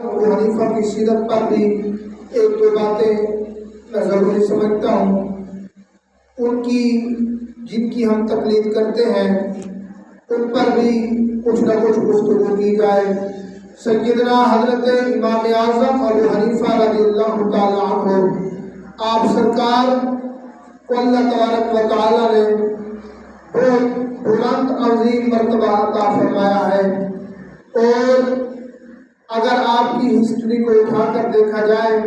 ابو حنیفہ کی سیرت پر بھی ایک دو باتیں میں ضروری سمجھتا ہوں، ان کی جن کی ہم تقلید کرتے ہیں ان پر بھی کچھ نہ کچھ گفتگو کی جائے۔ سیدنا حضرت امام اعظم ابو حنیفہ رضی اللہ تعالیٰ عنہ، آپ سرکار کو اللہ تبارک و تعالیٰ نے بہت بلند عظیم مرتبہ عطا فرمایا ہے، اور اگر آپ کی ہسٹری کو اٹھا کر دیکھا جائے،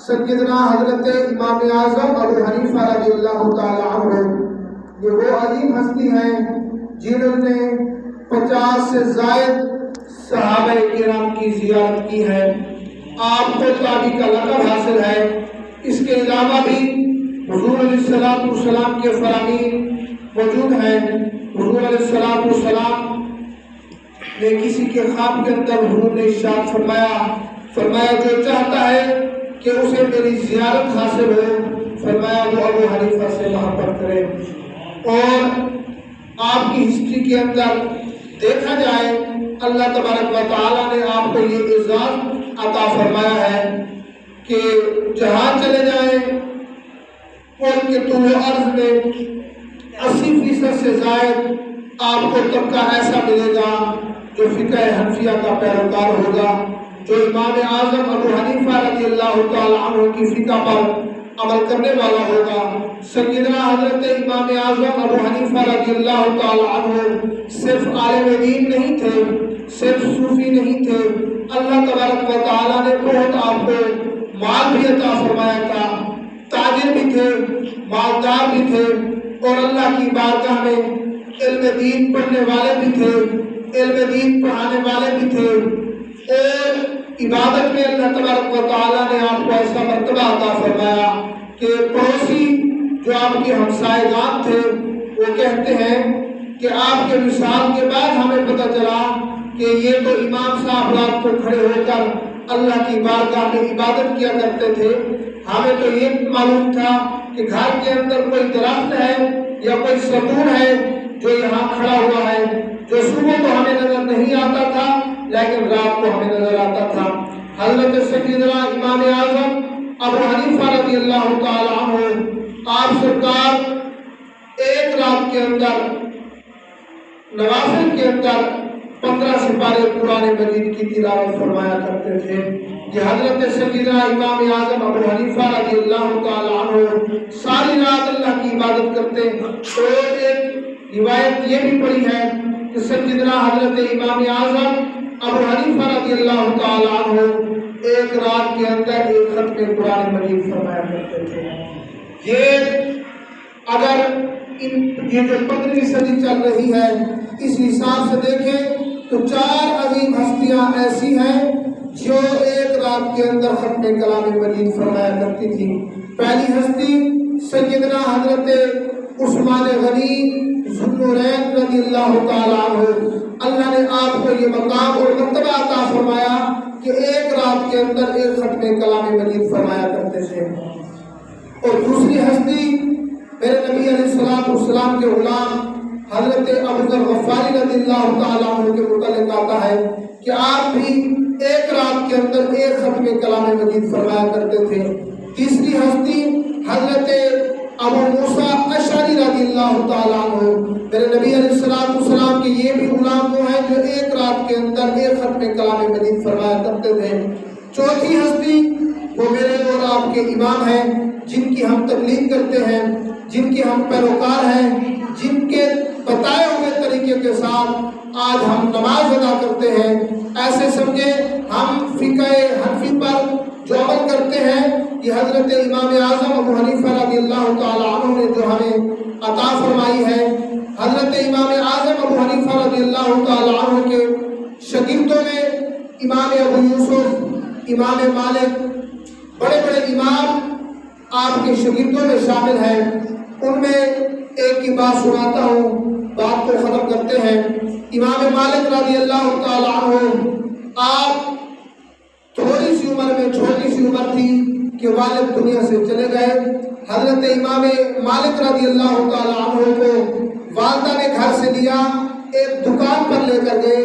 سیدنا حضرت امام اعظم ابو حنیفہ رضی اللہ تعالیٰ عنہ یہ وہ عظیم ہستی ہیں جنہوں نے 50 سے زائد صحابہ کرام کی زیارت کی ہے۔ آپ کو تابعی کا لقب حاصل ہے۔ اس کے علاوہ بھی حضور علیہ السلام کے فرامین موجود ہیں۔ حضور علیہ السلام نے کسی کے خواب کے اندر حضور نے ارشاد فرمایا جو چاہتا ہے کہ اسے میری زیارت حاصل ہو، فرمایا وہ ابو حنیفہ سے محبت کرے۔ اور آپ کی ہسٹری کے اندر دیکھا جائے، اللہ تبارک و تعالیٰ نے آپ کو یہ اعزاز عطا فرمایا ہے کہ جہاں چلے جائیں ان کے طول و عرض میں 80% سے زائد آپ کو طبقہ ایسا ملے گا جو فقہ حنفیہ کا پیروکار ہوگا، جو امام اعظم ابو حنیفہ رضی اللہ تعالیٰ عنہ کی فقہ پر عمل کرنے والا ہوگا۔ سیدنا حضرت امام اعظم ابو حنیفہ رضی اللہ تعالیٰ عنہ صرف عالم دین نہیں تھے، صرف صوفی نہیں تھے، اللہ تبارک و تعالیٰ نے بہت آپ کو مال بھی عطا فرمایا تھا، تاجر بھی تھے، مالدار بھی تھے، اور اللہ کی بارگاہ میں علم دین پڑھنے والے بھی تھے، علم دین پڑھانے والے بھی تھے، اور عبادت میں اللہ تبارک و تعالیٰ نے آپ کو ایسا مرتبہ عطا فرمایا کہ پڑوسی جو آپ کے ہمسائے گان تھے وہ کہتے ہیں کہ آپ کے وصال کے بعد ہمیں پتہ چلا کہ یہ تو امام صاحب رات کو کھڑے ہو کر اللہ کی بارگاہ میں عبادت کیا کرتے تھے، ہمیں تو یہ معلوم تھا کہ گھر کے اندر کوئی درخت ہے یا کوئی ستون ہے جو یہاں کھڑا ہوا ہے، جو صبح تو ہمیں نظر نہیں آتا تھا لیکن رات کو ہمیں نظر آتا تھا۔ حضرت سیدنا امام اعظم ابو حنیفہ رضی اللہ تعالیٰ عنہ، آپ سرکار ایک رات کے اندر نوافل کے اندر 15 سپارے قرآن مجید کی تلاوت فرمایا کرتے تھے۔ یہ حضرت سیدنا امام اعظم ابو حنیفہ رضی اللہ تعالیٰ عنہ ساری رات اللہ کی عبادت کرتے۔ اور ایک روایت یہ بھی پڑی ہے کہ سیدنا حضرت امام اعظم ابو حنیفہ رضی اللہ تعالیٰ عنہ ایک رات کے اندر ایک ختم قرآن مجید فرمایا کرتے تھے۔ اگر یہ جو 15ویں صدی چل رہی ہے اس حساب سے دیکھیں تو 4 عظیم ہستیاں ایسی ہیں جو ایک رات کے اندر ختم کلام مجید فرمایا کرتی تھی۔ پہلی ہستی سیدنا حضرت عثمان غنی ذوالنورین رضی اللہ تعالیٰ عنہ، اللہ نے آپ کو یہ مقام اور مرتبہ عطا فرمایا کہ ایک رات کے اندر ایک ختم کلام مجید فرمایا کرتے تھے۔ اور دوسری ہستی میرے نبی علیہ السلام کے غلام حضرت ابو ذر غفاری رضی اللہ تعالیٰ عنہ کے متعلق آتا ہے کہ آپ بھی ایک رات کے اندر ایک ختم کلام مجید فرمایا کرتے تھے۔ تیسری ہستی حضرت ابو موسیٰ اشعری رضی اللہ تعالیٰ عنہ، میرے نبی علیہ السلام کے یہ بھی غلام وہ ہیں جو ایک رات کے اندر ایک ختم کلام مجید فرمایا کرتے تھے۔ چوتھی ہستی وہ میرے اور آپ کے امام ہیں جن کی ہم تقلید کرتے ہیں، جن کے ہم پیروکار ہیں، جن کے بتائے ہوئے طریقے کے ساتھ آج ہم نماز ادا کرتے ہیں۔ ایسے سمجھے ہم فقہ حنفی پر جو عمل کرتے ہیں یہ حضرت امام اعظم ابو حنیفہ رضی اللہ تعالیٰ عنہ نے جو ہمیں عطا فرمائی ہے۔ حضرت امام اعظم ابو حنیفہ رضی اللہ تعالیٰ عنہ کے شاگردوں میں امام ابو یوسف، امام مالک، بڑے بڑے امام آپ کے شاگردوں میں شامل ہیں۔ ان میں ایک کی بات سناتا ہوں، بات کو ختم کرتے ہیں۔ امام مالک رضی اللہ تعالیٰ عنہ، آپ تھوڑی سی عمر میں، چھوٹی سی عمر تھی کہ والد دنیا سے چلے گئے۔ حضرت امام مالک رضی اللہ تعالیٰ عنہ کو والدہ نے گھر سے لیا، ایک دکان پر لے کر گئے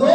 2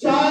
4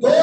2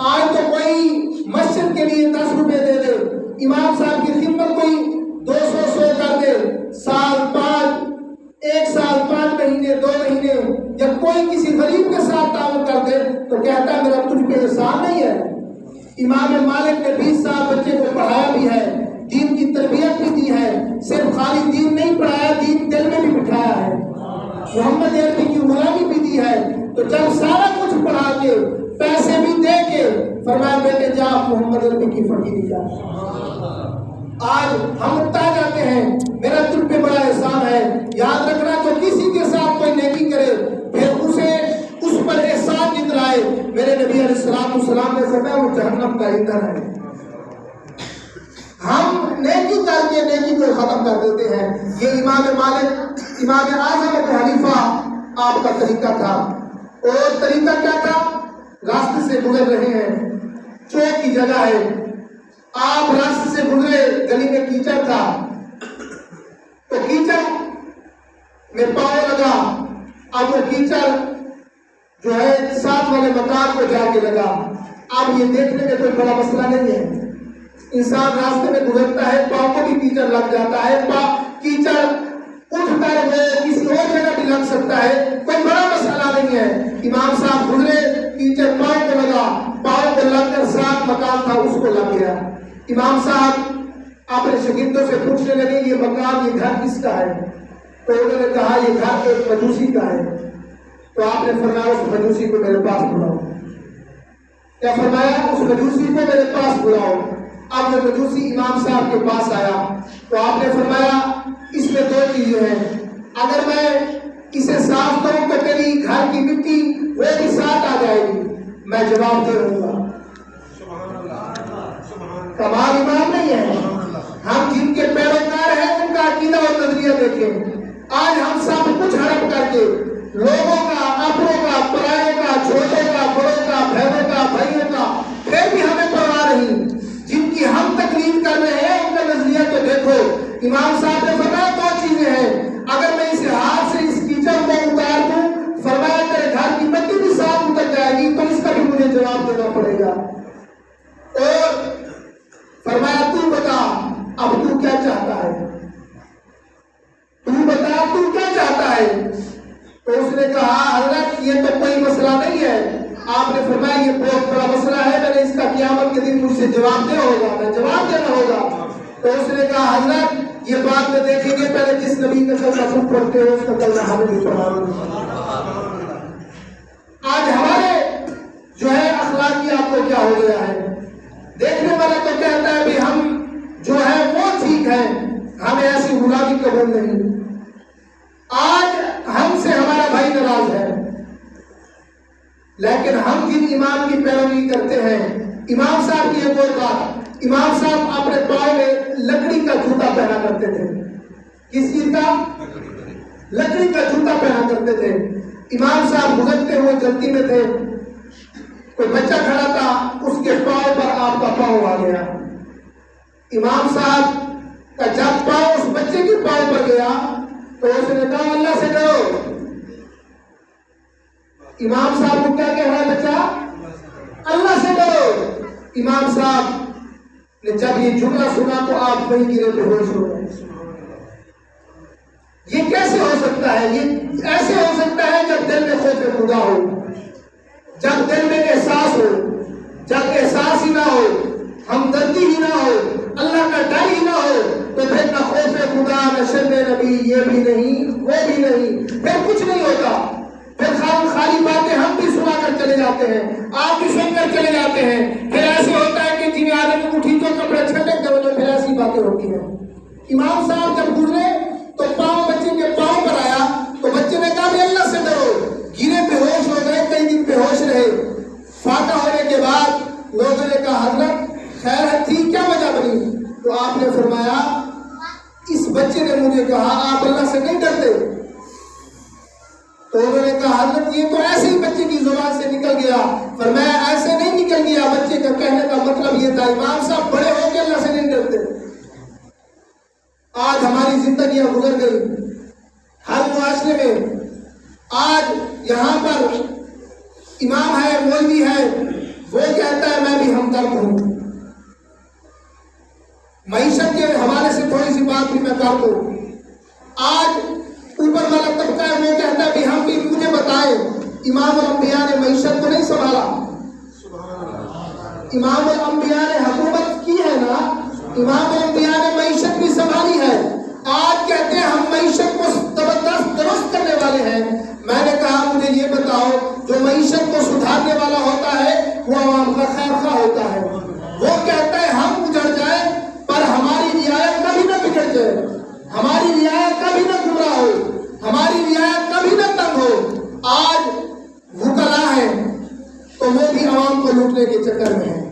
آج تو کوئی مسجد کے لیے 10 روپے دے دے، امام صاحب کی خدمت کوئی 200 کر دے، سال 5 1 سال 5 مہینے 2 مہینے، جب کوئی کسی غریب کے ساتھ تعاون کر دے تو کہتا ہے میرا تجھ پہ احسان نہیں ہے۔ امام مالک نے 20 سال بچے کو پڑھایا بھی ہے، دین کی تربیت بھی دی ہے، صرف خالی دین نہیں پڑھایا، دین دل میں بھی بٹھایا ہے، محمد عربی کی غلامی بھی دی ہے۔ تو جب سارا کچھ پڑھا کے پیسے بھی دے کے فرمایا بیٹے جا محمد عربی کی فقیری جا۔ آج ہم اکتا جاتے ہیں میرا تجھ پہ بڑا احسان ہے، یاد رکھنا جو کسی کے ساتھ کوئی نیکی کرے پھر اسے اس پر احسان جتلائے، میرے نبی علیہ السلام نے فرمایا وہ جہنم کا ایندھن ہے۔ ہم نیکی کر کے نیکی کو ختم کر دیتے ہیں۔ یہ امام مالک، امام اعظم ابو حنیفہ آپ کا طریقہ تھا۔ اور طریقہ کیا تھا؟ راستے سے گزر رہے ہیں، چوک کی جگہ ہے، آپ راستے سے گزرے، گلی میں کیچڑ تھا تو کیچڑ میں پاؤں لگا، اب وہ کیچڑ جو ہے ساتھ والے مکان کو جا کے لگا۔ اب یہ دیکھنے میں کوئی بڑا مسئلہ نہیں ہے، انسان راستے میں گزرتا ہے پاؤں کو بھی کیچڑ لگ جاتا ہے، کیچڑ اٹھ کر وہ کسی اور جگہ بھی لگ سکتا ہے، کوئی بڑا مسئلہ نہیں ہے۔ امام صاحب گزرے، کیچڑ پاؤں کو لگا، پاؤں کو لگ کر ساتھ مکان تھا اس کو لگ گیا۔ امام صاحب اپنے شاگردوں سے پوچھنے لگے یہ مکان، یہ گھر کس کا ہے؟ تو انہوں نے کہا یہ گھر ایک مجوسی کا ہے۔ تو آپ نے فرمایا اس مجوسی کو میرے پاس بلاؤ۔ کیا فرمایا؟ اس مجوسی کو میرے پاس بلاؤ۔ اب وہ مجوسی امام صاحب کے پاس آیا تو آپ نے فرمایا اس میں 2 چیزیں ہیں، اگر میں اسے صاف کروں تو تیری گھر کی مٹی وہ بھی ساتھ آ جائے گی، میں جواب دے دوں گا۔ کمال امام نہیں ہے، ہم جن کے پیروکار ہیں ان کا عقیدہ اور نظریہ دیکھیں۔ آج ہم سب کچھ ہڑپ کر کے لوگوں کا، اپنوں کا، پرائوں کا، چھوٹوں کا، بڑوں کا، بہنوں کا، بھائیوں کا، پھر بھی ہمیں پرواہ نہیں۔ جن کی ہم تقلید کر رہے ہیں ان کا نظریہ تو دیکھو۔ امام صاحب نے فرمایا 2 چیزیں ہیں، اگر میں اسے ہاتھ سے اس کیچڑ کو اتار دوں، فرمایا تیرے گھر کی مٹی بھی ساتھ اتر جائے گی، تو اس کا بھی مجھے جواب دینا پڑے گا۔ اور فرمایا تو بتا اب تو کیا چاہتا ہے، تو بتا تو کیا چاہتا ہے؟ تو اس نے کہا حضرت یہ تو کوئی مسئلہ نہیں ہے۔ آپ نے فرمایا یہ بہت بڑا مسئلہ ہے، میں نے اس کا قیامت کے دن مجھ سے جواب دینا ہوگا، میں جواب دینا ہوگا۔ تو اس نے کہا حضرت یہ بات میں دیکھیں گے، پہلے جس نبی کا کلمہ تم پڑھتے ہو اس کا کلمہ ہمیں بھی پڑھاؤ۔ آج ہمارے جو ہے اخلاقیات کو کیا ہو گیا ہے، دیکھنے والا تو کہتا ہے بھی ہم جو ہے وہ ٹھیک ہے، ہمیں ایسی غلامی قبول نہیں۔ آج ہم سے ہمارا بھائی ناراض ہے، لیکن ہم جن امام کی پیروی کرتے ہیں، امام صاحب کی ایک اور بات، امام صاحب اپنے پاؤں میں لکڑی کا جوتا پہنا کرتے تھے۔ کس چیز کا؟ لکڑی کا جوتا پہنا کرتے تھے۔ امام صاحب گزرتے ہوئے جلدی میں تھے، کوئی بچہ کھڑا تھا، اس کے پاؤں پر آپ کا پاؤں آ گیا۔ امام صاحب کا جب پاؤں اس بچے کے پاؤں پر گیا تو اس نے کہا اللہ سے ڈرو۔ امام صاحب کو کیا کہہ رہا ہے بچہ؟ اللہ سے ڈرو۔ امام صاحب نے جب یہ جملہ سنا تو آپ وہیں گرے بے ہوش ہو گئے۔ یہ کیسے ہو سکتا ہے؟ یہ ایسے ہو سکتا ہے جب دل میں خوف خدا ہو، جب دل میں احساس ہو، جب احساس ہی نہ ہو، ہمدردی ہی نہ ہو، اللہ کا ڈر ہی نہ ہو، تو پھر نہ خوف خدا، نہ شرم نبی، یہ بھی نہیں وہ بھی نہیں، پھر کچھ نہیں ہوتا۔ پھر خالی باتیں ہم بھی سنا کر چلے جاتے ہیں، آپ بھی سن کر چلے جاتے ہیں۔ پھر ایسے ہوتا ہے کہ جن آدمی اٹھی تو کپڑے چھٹے گئے، پھر ایسی باتیں ہوتی ہیں۔ امام صاحب جب گزرے تو پاؤں بچے کے پاؤں پر آیا تو بچے نے کہا بھی اللہ سے ڈرو۔ گرے بے ہوش ہو گئے، کئی دن بے ہوش رہے۔ فاقہ ہونے کے بعد لوگوں نے کہا حضرت خیر ہے تھی، کیا وجہ بنی؟ تو آپ نے فرمایا اس بچے نے مجھے کہا آپ اللہ سے نہیں ڈرتے۔ تو انہوں نے کہا حضرت یہ تو ایسے ہی بچے کی زبان سے نکل گیا۔ فرمایا ایسے نہیں نکل گیا، بچے کا کہنے کا مطلب یہ تھا امام صاحب بڑے ہو کے اللہ سے نہیں ڈرتے۔ آج ہماری زندگیاں گزر گئی ہر معاشرے میں۔ آج یہاں پر امام ہے، مولوی ہے، وہ کہتا معیشت کے حوالے سے تھوڑی سی بات بھی میں کر دوں. آج اوپر والا طبقہ ہے وہ کہتا ہے بھی ہم بھی مجھے بتائے امام الانبیاء نے معیشت کو نہیں سنبھالا. امام الانبیاء نے حکومت کی ہے نا, امام الانبیاء نے معیشت بھی سنبھالی ہے. آج کہتے ہیں ہم معیشت کو زبردست درست کرنے والے ہیں. میں نے کہا مجھے یہ بتاؤ جو معیشت کو سدھارنے والا ہوتا ہے وہ عوام کا خیر خواہ ہوتا ہے. وہ کہتا ہے ہم اجڑ جائیں پر ہماری رعایا کبھی نہ بگڑ جائے, ہماری رعایا کبھی نہ گمراہ ہو, ہماری رعایا کبھی نہ تنگ ہو. آج وکلا ہے تو وہ بھی عوام کو لوٹنے کے چکر میں ہے.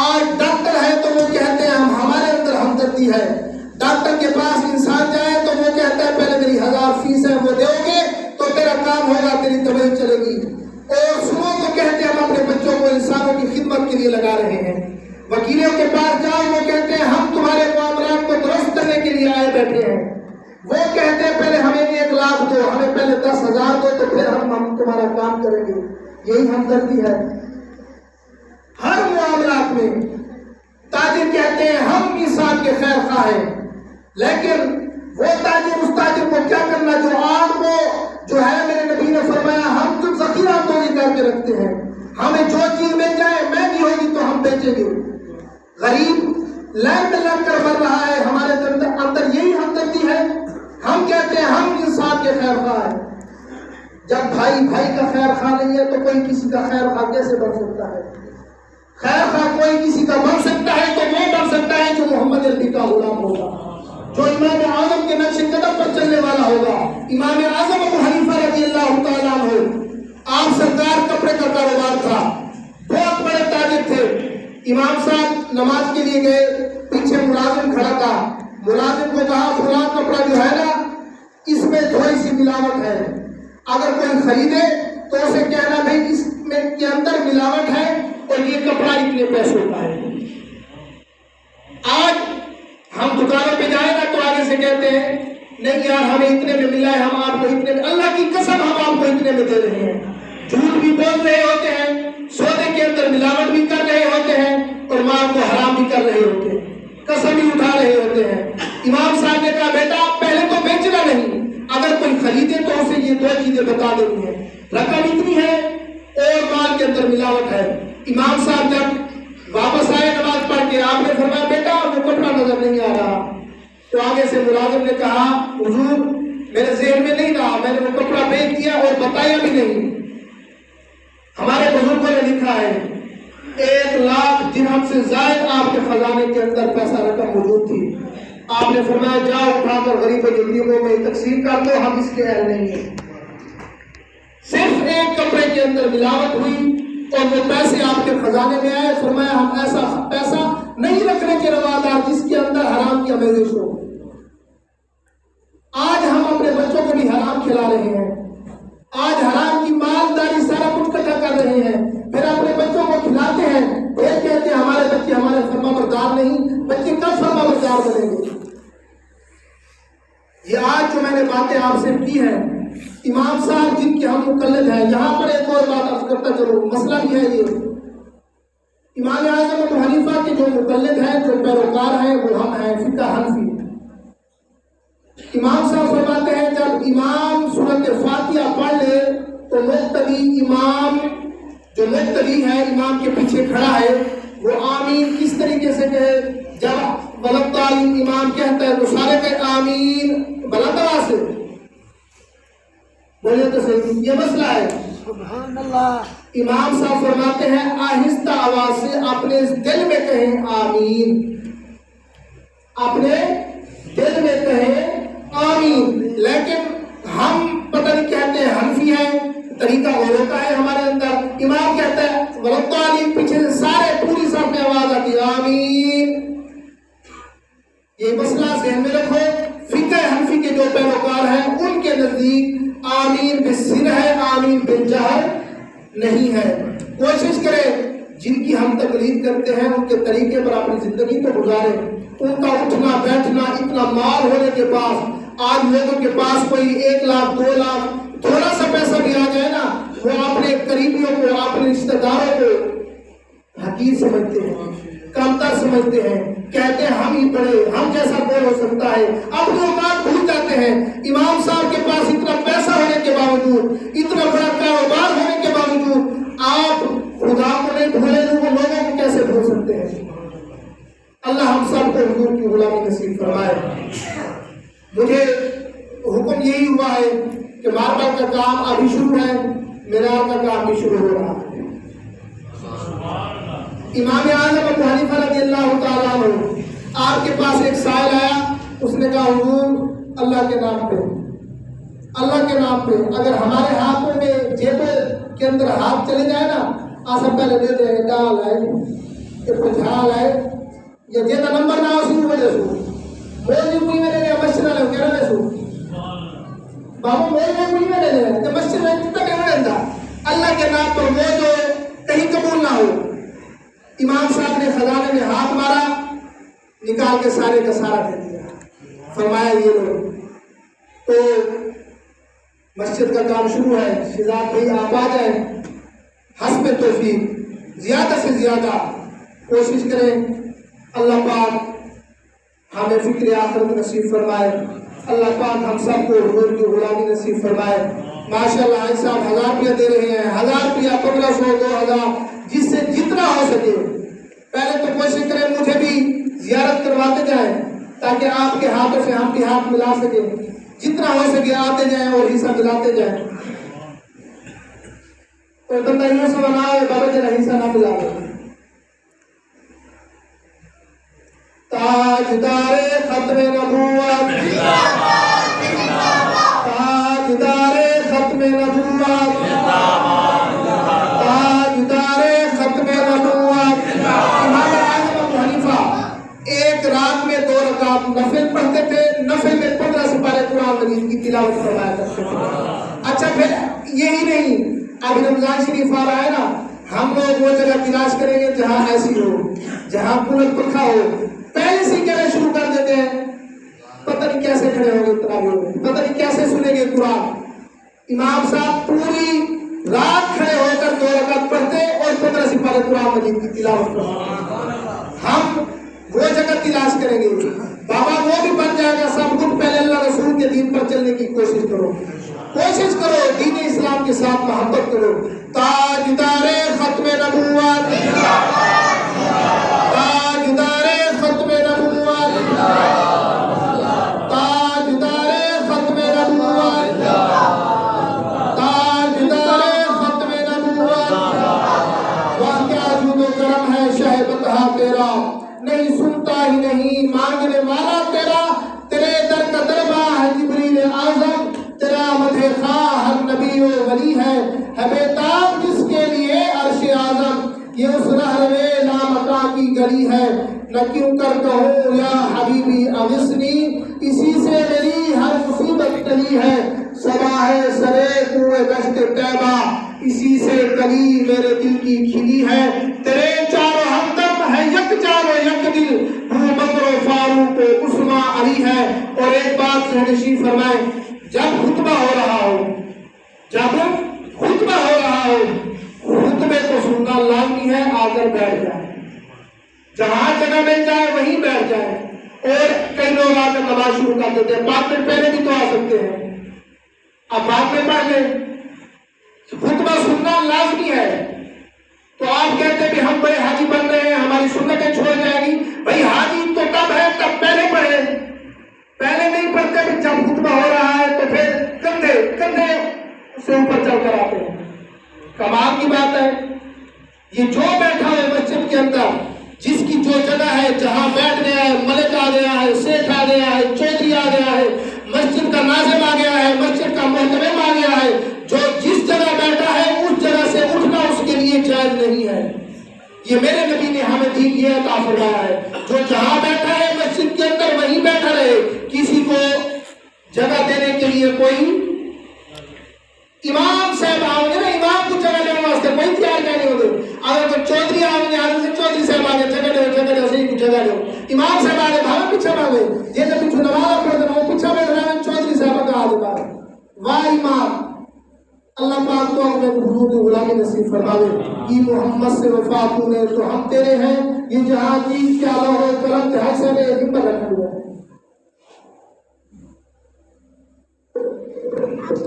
آج ڈاکٹر ہے تو وہ کہتے ہیں ہمارے اندر ہمدردی ہے. ڈاکٹر کے پاس انسان جائے تو وہ کہتا ہے پہلے میری 1000 فیس ہے وہ دو گے تو تیرا کام ہوگا, تیری دوائی چلے گی. اور سنو تو کہتے ہیں ہم اپنے بچوں کو انسانوں کی خدمت کے لیے لگا رہے ہیں. وکیلوں کے پاس جاؤ وہ کہتے ہیں ہم تمہارے معاملات کو درست کرنے کے لیے آئے بیٹھے ہیں. وہ کہتے ہیں پہلے ہمیں 1 لاکھ دو, ہمیں پہلے 10,000 دو تو پھر ہم تمہارا کام کریں گے. یہی ہمدردی ہے ہر معاملات میں. تاجر کہتے ہیں ہم انسان کے خیر خواہ ہیں, لیکن وہ تاجر اس تاجر کو کیا کرنا جو آگ کو جو ہے میرے نبی نے فرمایا ہم تم ذخیرہ توڑی کر کے رکھتے ہیں, ہمیں جو چیز مل جائے مہنگی ہوگی تو ہم بیچیں گے. غریب لائن میں لگ کر مر رہا ہے, ہمارے اندر یہی ہمدردی ہے. ہم کہتے ہیں ہم انسان کے خیر خواہ ہیں. جب بھائی کا خیر خواہ نہیں ہے تو کوئی کسی کا خیر خواہ کیسے بن سکتا ہے؟ خیر خواہ کوئی کسی کا بن سکتا ہے تو وہ بن سکتا ہے جو محمد عربی کا غلام ہوگا, جو امام اعظم کے نقش قدم پر چلنے والا ہوگا. امام اعظم ابو حنیفہ رضی اللہ تعالیٰ عنہ, آپ سرکار کپڑے کا کاروبار تھا, بہت بڑے تاجر تھے. امام صاحب نماز کے لیے گئے, پیچھے ملازم کھڑا تھا. ملازم کو کہا فلاں کپڑا جو ہے نا اس میں تھوڑی سی ملاوٹ ہے, اگر کوئی خریدے تو اسے کہنا بھائی اس میں کے اندر ملاوٹ ہے اور یہ کپڑا اتنے پیسوں کا ہے. آج ہم دکانوں پہ جائیں گا تو آگے سے کہتے ہیں نہیں یار ہمیں اتنے میں ملا ہے, ہم آپ کو اتنے میں, اللہ کی قسم ہم آپ کو اتنے میں دے رہے ہیں. جھوٹ بھی بول رہے ہوتے ہیں, سودے کے اندر ملاوٹ بھی کر رہے ہوتے ہیں اور مال کو حرام بھی کر رہے ہوتے ہیں, قسم بھی اٹھا رہے ہوتے ہیں. امام صاحب نے کہا بیٹا پہلے تو بیچنا نہیں, اگر کوئی خریدے تو اسے یہ 2 چیزیں بتا دینی ہے, رقم اتنی ہے اور مال کے اندر ملاوٹ ہے. امام صاحب جب واپس آئے نماز پڑھ کے, آپ نے فرمایا بیٹا وہ کپڑا نظر نہیں آ رہا. تو آگے سے ملازم نے کہا حضور میرے ذہن میں نہیں رہا, میں نے وہ کپڑا بیچ دیا اور بتایا بھی نہیں. ہمارے بزرگوں نے لکھا ہے 1 لاکھ درہم سے زائد آپ کے خزانے کے اندر پیسہ رقم موجود تھی. آپ نے فرمایا جاؤ اٹھا کر غریب یتیموں میں تقسیم کر دو, ہم اس کے اہل نہیں ہیں. صرف 1 کپڑے کے اندر ملاوٹ ہوئی اور وہ پیسے آپ کے خزانے میں آئے. فرمایا ہم ایسا پیسہ نہیں رکھنے کے روادار جس کے اندر حرام کی آمیزش ہو. آج ہم اپنے بچوں کو بھی حرام کھلا رہے ہیں, آج حرام کی مالداری سارا کچھ اکٹھا کر رہے ہیں, پھر اپنے بچوں کو کھلاتے ہیں, پھر کہتے ہیں ہمارے بچے ہمارے فرما بردار نہیں. بچے کب فرما بردار بنیں گے؟ یہ آج جو میں نے باتیں آپ سے کی ہیں, امام صاحب جن کے ہم مقلد ہیں, یہاں پر ایک اور بات عرض کرتا چلوں, مسئلہ بھی ہے یہ. امام اعظم ابو حنیفہ کے جو مقلد ہیں, جو پیروکار ہیں, وہ ہم ہیں فقہ حنفی. امام صاحب فرماتے ہیں جب امام سورۃ فاتحہ پڑھ لے تو مقتدی امام جو مقتدی ہے امام کے پیچھے کھڑا ہے وہ آمین کس طریقے سے کہے؟ جب ولدالین امام کہتا ہے تو سارے کہے آمین بلند آواز سے بولے تو صحیح. یہ مسئلہ ہے. سبحان اللہ. امام صاحب فرماتے ہیں آہستہ آواز سے اپنے دل میں کہیں آمین, اپنے دل میں کہیں آمین. لیکن ہم پتہ نہیں کہتے ہیں حنفی ہیں, طریقہ اور ہوتا ہے ہمارے اندر. امام کہتا ہے ولدالین, پیچھے سے سارے پوری صف میں آواز آتی ہے آمین. یہ مسئلہ ذہن میں رکھو. فقہ حنفی کے جو پیروکار ہیں ان کے نزدیک آمین بالسر ہے, آمین بالجہر نہیں ہے. کوشش کریں جن کی ہم تقلید کرتے ہیں ان کے طریقے پر اپنی زندگی کو گزاریں. ان کا اٹھنا بیٹھنا, اتنا مال ہونے کے بعد آج لوگوں کے پاس کوئی 1 لاکھ 2 لاکھ تھوڑا سا پیسہ بھی آ جائے نا, وہ اپنے قریبیوں کو, اپنے رشتہ داروں کو حقیر سمجھتے ہیں, کمتر سمجھتے ہیں, کہتے ہیں ہم ہی پڑھے, ہم جیسا کون ہو سکتا ہے, اپنے اوقات بھول جاتے ہیں. امام صاحب کے پاس اتنا پیسہ ہونے کے باوجود, اتنا بڑا کاروبار ہونے کے باوجود آپ خدا کو نہیں بھولے, وہ لوگوں کو کیسے بھول سکتے ہیں؟ اللہ ہم سب کو حضور کی غلامی نصیب فرمائے. مجھے حکم یہی ہوا ہے کہ ماربل کا کام ابھی شروع ہے, مینار کا کام بھی شروع ہو رہا ہے. امام اعظم ابو حنیفہ رضی اللہ تعالیٰ عنہ, آپ کے پاس ایک سائل آیا, اس نے کہا حضور اللہ کے نام پہ, اللہ کے نام پہ اگر ہمارے ہاتھوں میں جیبوں کے اندر ہاتھ چلے جائے نا, آسان پہلے دے دیں ڈال ہے یہ پجھال ہے یا جیتا نمبر نہ ہو سو وجہ سو مولی کوئی میں نے مشرہ لے کہہ رہے سو بابا مولی کوئی میں نے تو مشرہ لے کتا کہ میں نے اللہ کے نام پر وہ جو کہیں قبول نہ ہو. امام صاحب نے خزانے میں ہاتھ مارا, نکال کے سارے کا سارا دے دیا, فرمایا یہ لو. تو مسجد کا کام شروع ہے, شہزاد بھائی آپ آ جائیں, حسب توفیق زیادہ سے زیادہ کوشش کریں. اللہ پاک ہمیں فکر آخرت نصیب فرمائے, اللہ پاک ہم سب کو حضور کی غلامی نصیب فرمائے. ماشاءاللہ حاج صاحب 1000 روپیہ دے رہے ہیں, 1000 روپیہ 1500 2000 جس سے جتنا ہو سکے. پہلے تو کوشش کریں مجھے بھی زیارت کرواتے جائیں تاکہ آپ کے ہاتھوں سے ہم بھی ہاتھ ملا سکیں. جتنا ہو سکے آتے جائیں اور حصہ ملاتے جائیں. کوئی بندہ یوں سے بنا ہے بابا جی حصہ نہ ملا دے. تاجدار ختم نبوت, تاجدار ختم نبوت, تاجدار ختم نبوت. امام اعظم ابو حنیفہ ایک رات میں 2 رکعت نفل پڑھتے تھے, نفل میں 15 سپارے قرآن مجید کی تلاوت فرمایا کرتے تھے. اچھا پھر یہی نہیں, اب رمضان شریف آ رہا ہے نا, ہم لوگ وہ جگہ تلاش کریں گے جہاں ایسی ہو, جہاں کولر پنکھا ہو. پہلے سے کہنا شروع کر دیتے ہیں, پتہ نہیں کیسے کھڑے ہوں گے تراویح میں, پتہ نہیں کیسے سنیں گے قرآن. امام صاحب پوری رات کھڑے ہو کر 2 رکعت پڑھتے اور 15 سپارے قرآن مجید کی تلاوت کرتے. ہم وہ جگہ تلاش کریں گے بابا, وہ بھی بن جائے گا سب کچھ. پہلے اللہ رسول کے دین پر چلنے کی کوشش کرو, کوشش کرو, دین اسلام کے ساتھ محبت کرو. تاجدار ختم نبوت, تاجدار ختم نبوت, تاجدار ختم نبوت, تاجدار ختم نبوت. واہ کیا جود و کرم ہے شہ بتہا تیرا, نہیں سنتا ہی نہیں مانگنے والا تیرا. تیرے در کا دربار ہے جبریل اعظم, تیرا مدح خواہ ہر نبی و ولی ہے بےتاب جس کے لیے عرش اعظم. یہ اس رہروے لامکاں کی گلی ہے, نہ کیوں کر کہوں یا حبیبی اوسنی, اسی سے میری ہر مصیبت ٹلی ہے. صبا ہے سرے کوئے دشت طیبہ, اسی سے کلی میرے دل کی کھلی ہے. تیرے چاروں ہمدم ہے یک جان و یک دل, ابو بکر و فاروق و عثمان علی ہے. اور ایک بات سہنشی فرمائے, جب خطبہ ہو رہا ہو, جب خطبہ ہو رہا ہو, خطبے کو سننا لازمی ہے. آ کر بیٹھ جائے, جہاں جگہ مل جائے وہیں بیٹھ جائے. اور کئی لوگ آ کر نماز شروع کر دیتے ہیں, بعد میں پہلے بھی تو آ سکتے ہیں, اب بعد میں پڑھ لیں. خطبہ سننا لازمی ہے. تو آپ کہتے ہیں کہ ہم بڑے حاجی بن رہے ہیں, ہماری سنتیں چھوڑ جائے گی. بھائی حاجی تو کب ہے, تب پہلے پڑھے. پہلے نہیں پڑھتے, جب خطبہ ہو رہا ہے تو پھر کندھے کندھے سے اوپر چل کر آتے ہیں. کمال کی بات ہے. یہ جو بیٹھا ہے مسجد کے اندر, جس کی جو جگہ ہے, جہاں بیٹھ گیا ہے, ملک آ گیا ہے, سیٹھ آ گیا ہے, چودھری آ گیا ہے, مسجد کا ناظم آ گیا ہے, مسجد کا محترم آ گیا ہے, جو جس جگہ بیٹھا ہے اس جگہ سے اٹھنا اس کے لیے جائز نہیں ہے. یہ میرے نبی نے ہمیں دین یہ عطا فرمایا ہے, جو جہاں بیٹھا ہے مسجد کے اندر وہیں بیٹھا رہے. کسی کو جگہ دینے کے لیے کوئی امام صاحب آؤں گے نا, امام کو جگہ دینے واسطے کوئی تیار نہیں ہوگے. اگر کوئی چودھری آؤں گے, آگے سے چودھری صاحب آگے جگہ دو, صحیح کچھ جگہ دو. امام صاحب آگے بھاگے پیچھے مانگے, یہ جب پیچھے نماز پڑھتے ہیں وہ پیچھے بیٹھ رہے ہیں, چودھری صاحب کا آگے بھاگے. واہ امام, اللہ پاک تو ہمیں حدود غلامی نصیب فرماوے. یہ محمد سے وفات نے تو ہم تیرے ہیں. یہ جہاں کی کیا لو ہے بلند حسن ہمت رکھے ہوئے.